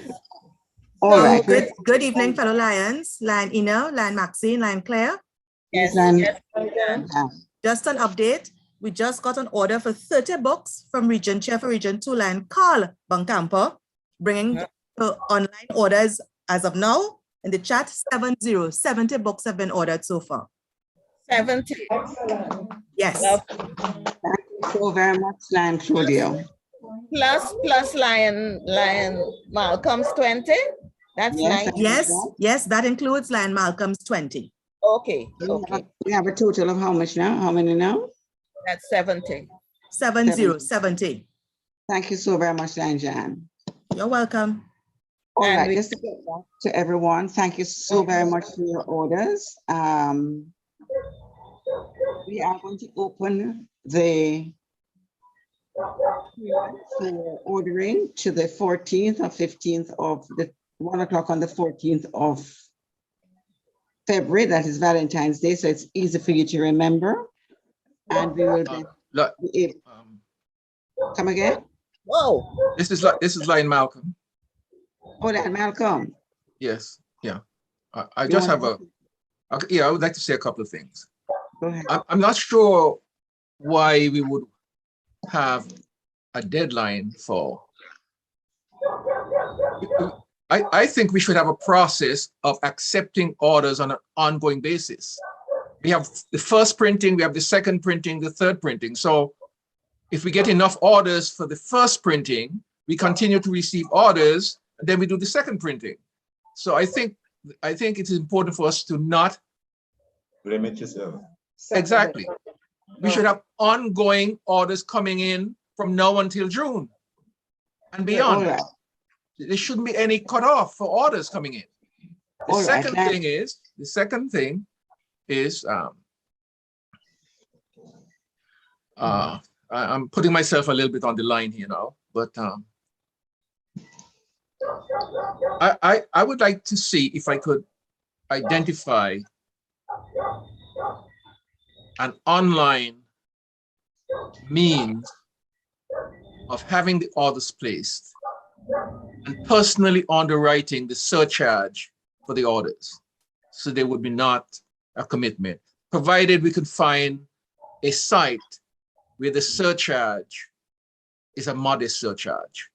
all So right. good evening, fellow Lions. Lion Ina, Lion Maxine, Lion Claire. Yes. Just an update. We just got an order for 30 books from Region Chair for Region 2, Lion Carl Bancampo, bringing the online orders as of now in the chat 70 books have been ordered so far. 70. Excellent. Yes. Thank you so very much, Lion Claudio. Plus Lion Malcolm's 20. That's Yes, 90. Yes, that includes Lion Malcolm's 20. Okay. We have a total of how much now? How many now? That's 70. 70. Thank you so very much, Lion Jan. You're welcome. All And right, just to get back to everyone, thank you so very much for your orders. We are going to open the for ordering to the 14th or 15th of the 1 o'clock on the 14th of February. That is Valentine's Day, so it's easy for you to remember. And we will be able, come again? Whoa. This is Lion Malcolm. Oh, that Malcolm. Yes, yeah. I just have I would like to say a couple of things. Go ahead. I'm not sure why we would have a deadline for. I think we should have a process of accepting orders on an ongoing basis. We have the first printing, we have the second printing, the third printing. So if we get enough orders for the first printing, we continue to receive orders, and then we do the second printing. So I think it is important for us to not limit yourself. Exactly. We should have ongoing orders coming in from now until June and beyond. Right. There shouldn't be any cutoff for orders coming in. The second thing is I'm putting myself a little bit on the line here now, but I would like to see if I could identify an online means of having the orders placed and personally underwriting the surcharge for the orders, so there would be not a commitment, provided we could find a site where the surcharge is a modest surcharge.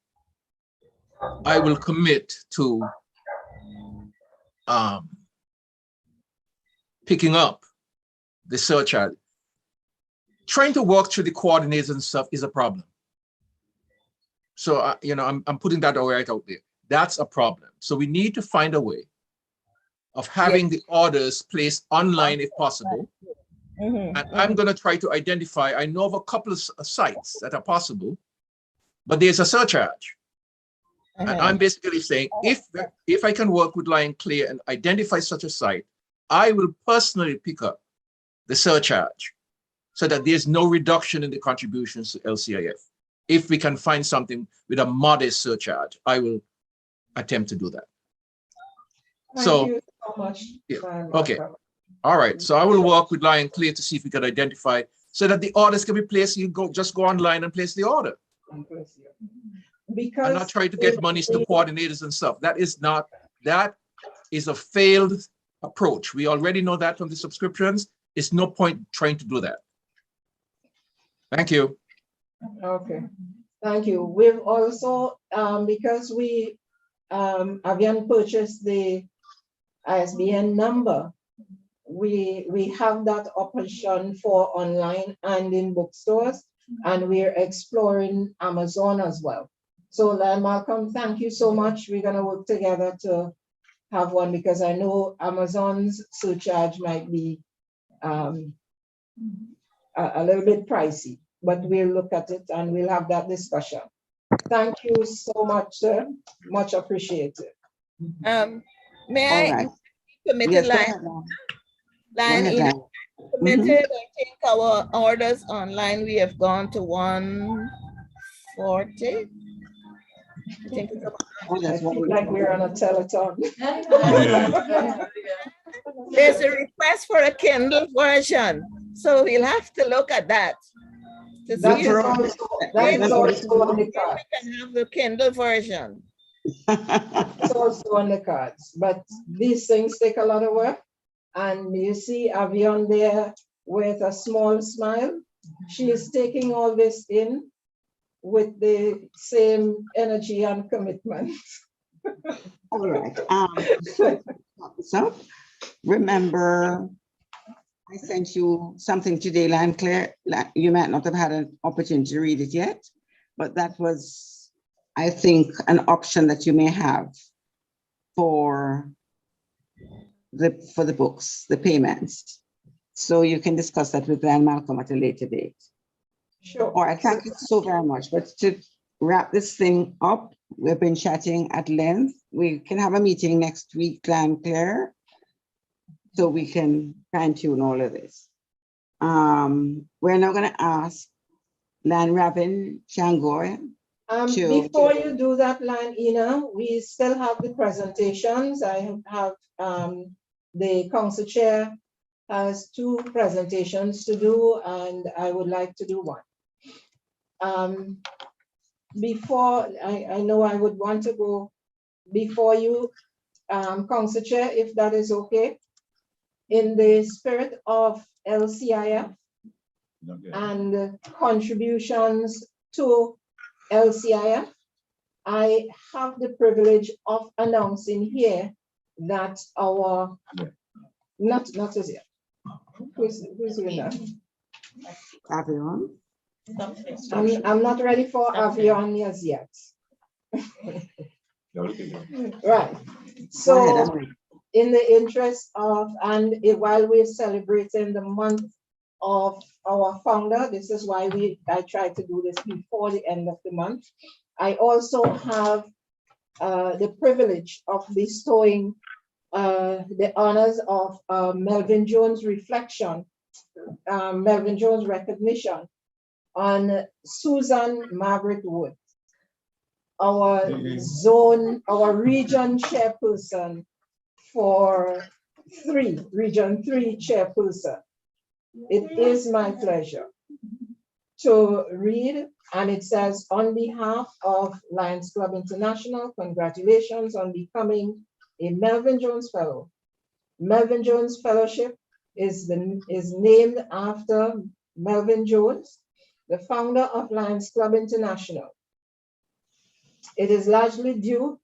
I will commit to picking up the surcharge. Trying to work through the coordinators and stuff is a problem. So, I'm putting that right out there. That's a problem. So we need to find a way of having the orders placed online if possible. And I'm going to try to identify, I know of a couple of sites that are possible, but there's a surcharge. And I'm basically saying, if I can work with Lion Clear and identify such a site, I will personally pick up the surcharge so that there's no reduction in the contributions to LCIF. If we can find something with a modest surcharge, I will attempt to do that. Thank you so much. Yeah, Lion okay. Malcolm. All right, so I will work with Lion Clear to see if we can identify so that the orders can be placed. You just go online and place the order. Because I'm not trying to get monies to coordinators and stuff. That is a failed approach. We already know that from the subscriptions. It's no point trying to do that. Thank you. Okay, thank you. We've also, because Avian purchased the ISBN number, we have that option for online and in bookstores, and we're exploring Amazon as well. So Malcolm, thank you so much. We're gonna work together to have one, because I know Amazon's surcharge might be a little bit pricey, but we'll look at it and we'll have that discussion. Thank you so much, sir. Much appreciated. May All I right. permitted Yes, go line? ahead, Lon. Line ahead, in Line. permitted, I think our orders online, we have gone to 140. I think it's about Oh, I that's feel wonderful. like we're on a telethon. There's a request for a Kindle version, so we'll have to look at that. To That see is if also on the we card. can have the Kindle version. It's also on the cards, but these things take a lot of work. And you see Avion there with a small smile. She is taking all this in with the same energy and commitment. All right. So remember, I sent you something today, Lion Claire. You might not have had an opportunity to read it yet, but that was, I think, an option that you may have for the books, the payments. So you can discuss that with Lion Malcolm at a later date. Sure. All right, thank you so very much. But to wrap this thing up, we've been chatting at length. We can have a meeting next week, Lion Claire, so we can fine tune all of this. We're now going to ask Lan Rabin Changoy. Before you do that, Ina, we still have the presentations. I have the council chair has 2 presentations to do, and I would like to do one. Before, I know I would want to go before you, council chair, if that is okay. In the spirit of LCIF and contributions to LCIF, I have the privilege of announcing here that our, not as yet. Who's doing that? Avion. I'm not ready for Avion as yet. Right. So in the interest of, and while we're celebrating the month of our founder, this is why I try to do this before the end of the month. I also have the privilege of bestowing the honors of Melvin Jones recognition on Susan Margaret Wood, our region chairperson for Region 3 chairperson. It is my pleasure to read, and it says, on behalf of Lions Club International, congratulations on becoming a Melvin Jones Fellow. Melvin Jones Fellowship is named after Melvin Jones, the founder of Lions Club International. It is largely due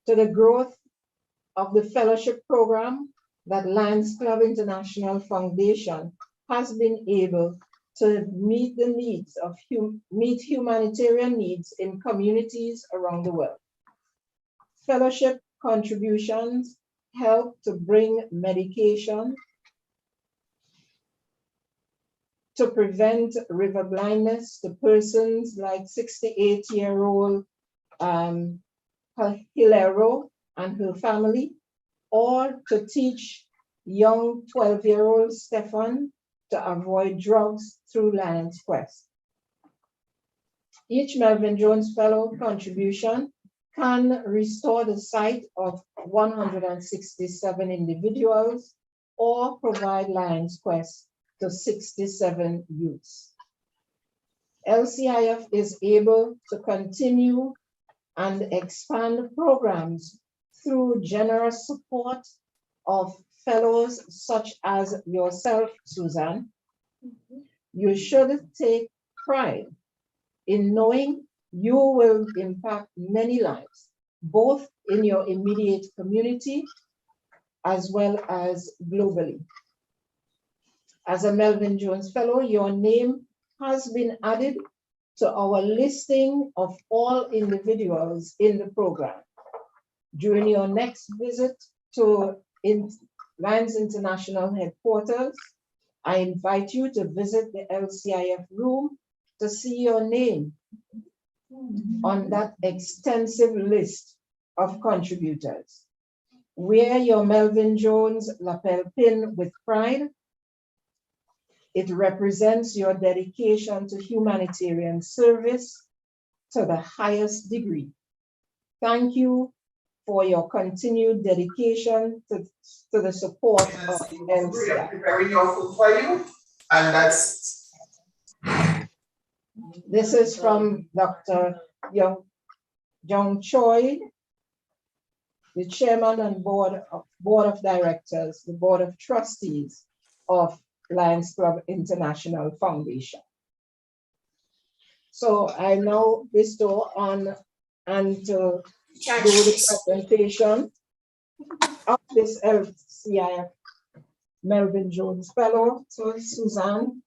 to the growth of the fellowship program that Lions Club International Foundation has been able to meet the needs of humanitarian needs in communities around the world. Fellowship contributions help to bring medication to prevent river blindness to persons like 68-year-old Hilero and her family, or to teach young 12-year-old Stefan to avoid drugs through Lions Quest. Each Melvin Jones Fellow contribution can restore the sight of 167 individuals or provide Lions Quest to 67 youths. LCIF is able to continue and expand programs through generous support of fellows such as yourself, Suzanne. You should take pride in knowing you will impact many lives, both in your immediate community as well as globally. As a Melvin Jones Fellow, your name has been added to our listing of all individuals in the program. During your next visit to Lions International headquarters, I invite you to visit the LCIF room to see your name on that extensive list of contributors. Wear your Melvin Jones lapel pin with pride. It represents your dedication to humanitarian service to the highest degree. Thank you for your continued dedication to the support of LCIF. Preparing your food for you, and that's. This is from Dr. Young Choi, the chairman and board of directors, the board of trustees of Lions Club International Foundation. So I now bestow on and to do the presentation of this LCIF Melvin Jones Fellow. So Suzanne.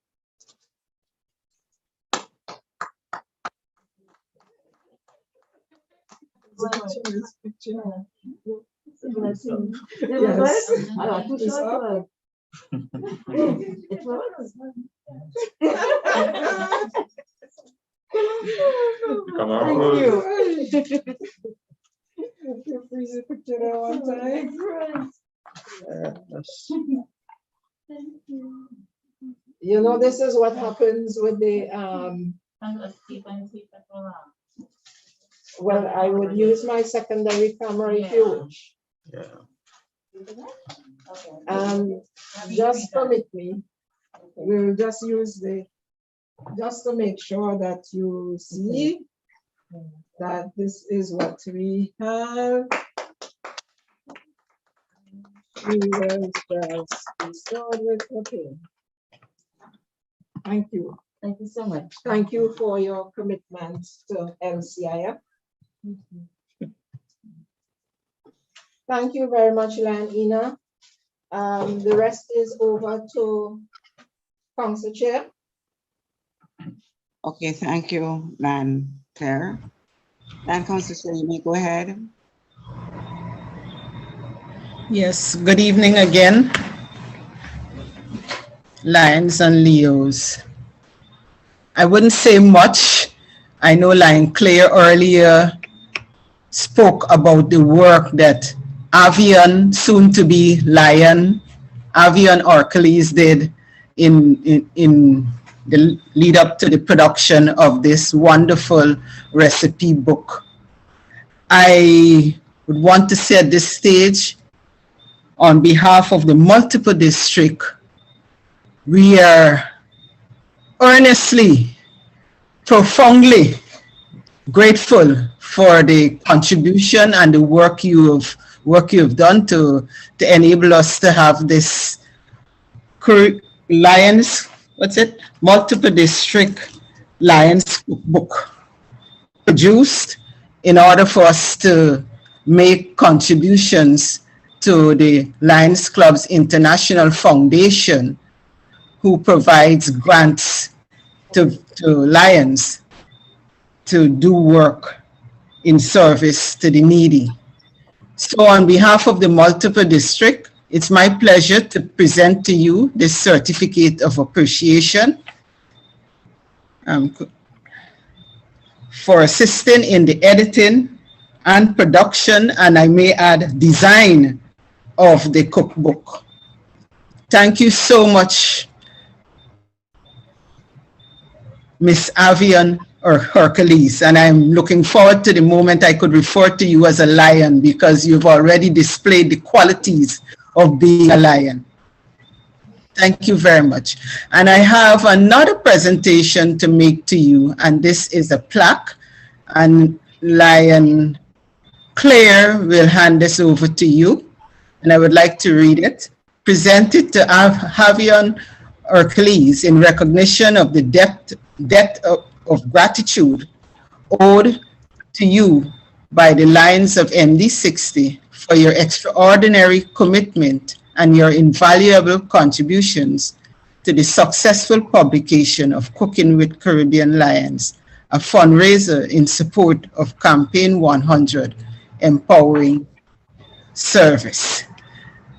Come on, Thank you. Freeze the picture there one time. You know, this is what happens with the well, I would use my secondary camera if you wish. Just permit me. We'll just use just to make sure that you see that this is what we have. We will just start with, okay. Thank you. Thank you so much. Thank you for your commitment to LCIF. Thank you very much, Ina. The rest is over to Council Chair. Okay, thank you, Lan Claire. Lan Council Chair, you may go ahead. Yes, good evening again. Lions and Leos. I wouldn't say much. I know Lion Claire earlier spoke about the work that Avian, soon to be Lion, Avian Orcales did in the lead up to the production of this wonderful recipe book. I would want to say at this stage, on behalf of the multiple district, we are earnestly, profoundly grateful for the contribution and the work you've done to enable us to have this Lions, multiple district Lions book produced in order for us to make contributions to the Lions Clubs International Foundation, who provides grants to Lions to do work in service to the needy. So on behalf of the multiple district, it's my pleasure to present to you this certificate of appreciation for assisting in the editing and production, and I may add design of the cookbook. Thank you so much Miss Avian or Hercules, and I'm looking forward to the moment I could refer to you as a lion because you've already displayed the qualities of being a lion. Thank you very much. And I have another presentation to make to you, and this is a plaque, and Lion Claire will hand this over to you, and I would like to read it. Presented to Avian Hercules in recognition of the debt of gratitude owed to you by the Lions of MD60 for your extraordinary commitment and your invaluable contributions to the successful publication of Cooking with Caribbean Lions, a fundraiser in support of Campaign 100, Empowering Service.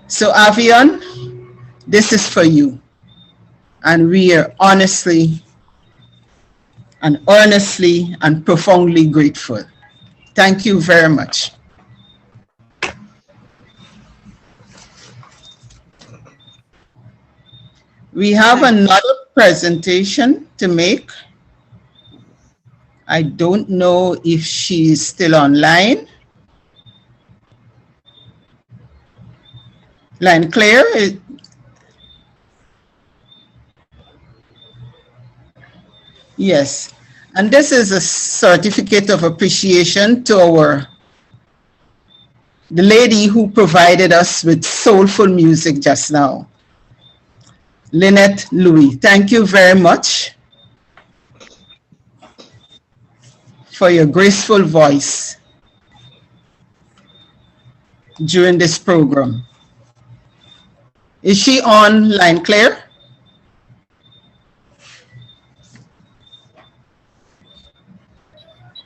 So Avian, this is for you. And we are honestly and earnestly and profoundly grateful. Thank you very much. We have another presentation to make. I don't know if she is still online. Line Claire? Yes. And this is a certificate of appreciation to the lady who provided us with soulful music just now, Lynette Louis. Thank you very much for your graceful voice during this program. Is she on, Line Claire?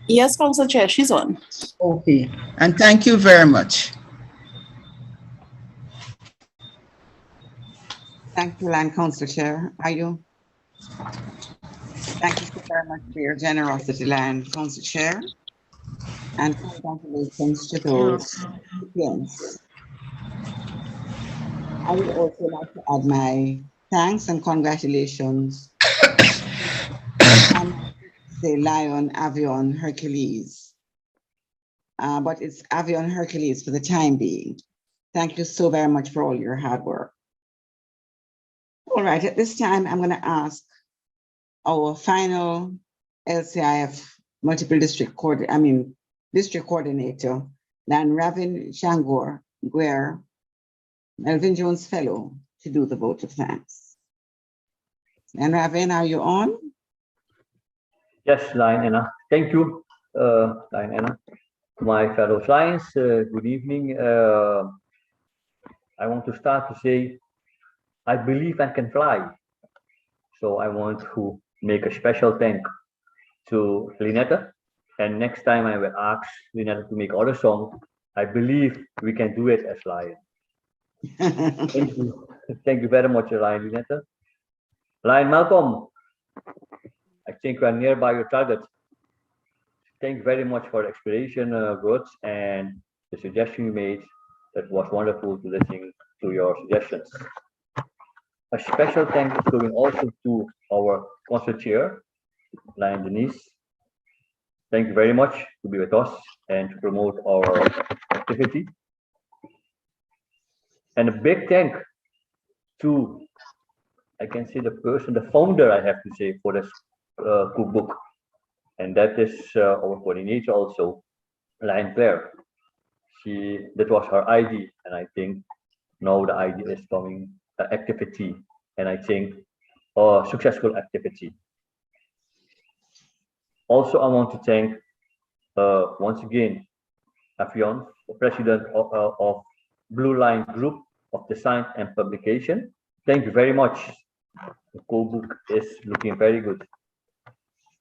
Yes, Council Chair, she's on. Okay, and thank you very much. Thank you, Land Council Chair. Are you? Thank you so very much for your generosity, Land Council Chair. And congratulations to those recipients. I would also like to add my thanks and congratulations on the Lion Avion Hercules. But it's Avion Hercules for the time being. Thank you so very much for all your hard work. All right, at this time, I'm going to ask our final LCIF multiple district coordinator, Dan Ravin Shangor Guer, Melvin Jones Fellow, to do the vote of thanks. And Ravin, are you on? Yes, Lion Anna. Thank you, Lion Anna. My fellow Lions, good evening. I want to start to say, I believe I can fly. So I want to make a special thank to Lynette. And next time I will ask Lynette to make other songs. I believe we can do it as Lion. Thank you. Thank you very much, Lion Lynette. Lion Malcolm, I think we are nearby your target. Thank you very much for the explanation words and the suggestion you made. That was wonderful to listen to your suggestions. A special thanks is going also to our council chair, Lion Denise. Thank you very much to be with us and to promote our activity. And a big thank to, I can say the founder, I have to say, for this cookbook. And that is our coordinator also, Lion Claire. That was her idea, and I think now the idea is coming activity, and I think a successful activity. Also, I want to thank once again Afion, the president of Blue Line Group of Design and Publication. Thank you very much. The Cookbook is looking very good,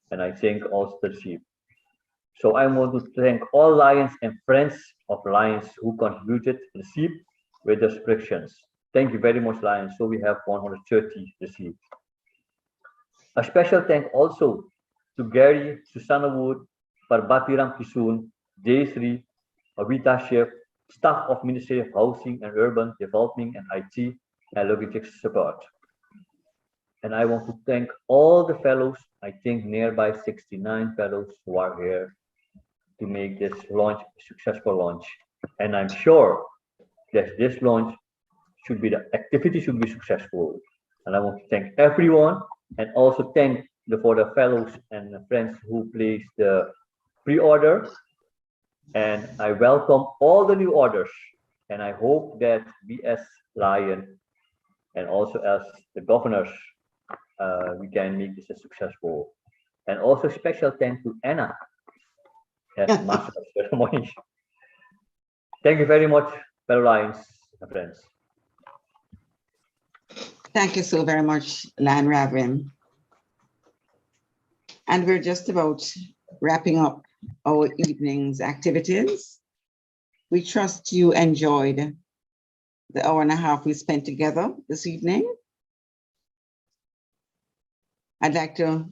and I thank also the chief. So I want to thank all Lions and friends of Lions who contributed to the SEEP with the subscriptions. Thank you very much, Lions. So we have 130 received. A special thank also to Gary, Susanna Wood, Parbatiram Kisun, Jaysri, Avita Chef, staff of Ministry of Housing and Urban Development and IT and Logistics Support. And I want to thank all the fellows, I think nearby 69 fellows who are here to make this launch a successful launch. And I'm sure that this launch the activity should be successful. And I want to thank everyone and also thank for the fellows and the friends who placed the pre-order. And I welcome all the new orders. And I hope that we as Lion and also as the governors, we can make this a successful. And also special thanks to Anna as master of ceremony. Thank you very much, fellow Lions and friends. Thank you so very much, Lion Ravin. And we're just about wrapping up our evening's activities. We trust you enjoyed the hour and a half we spent together this evening. I'd like to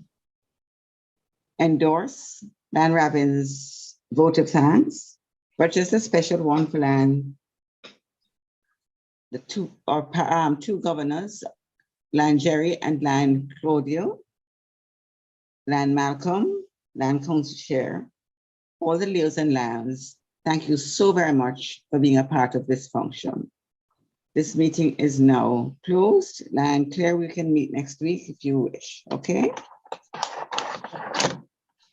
endorse Lion Ravin's vote of thanks, but just a special one for the two governors, Lion Jerry and Lion Claudio, Lion Malcolm, Lion Council Chair, all the Leos and Lions. Thank you so very much for being a part of this function. This meeting is now closed. Lion Claire, we can meet next week if you wish, okay?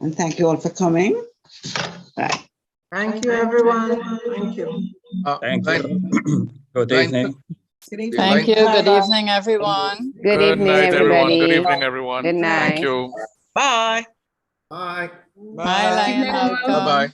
And thank you all for coming. Bye. Thank you, everyone. Thank you. Thank you. Good evening. Thank you. Good evening, everyone. Good evening, night, everyone. everybody. Good evening, everyone. Good night. Thank you. Bye. Bye. Bye, Lion Malcolm. Bye-bye.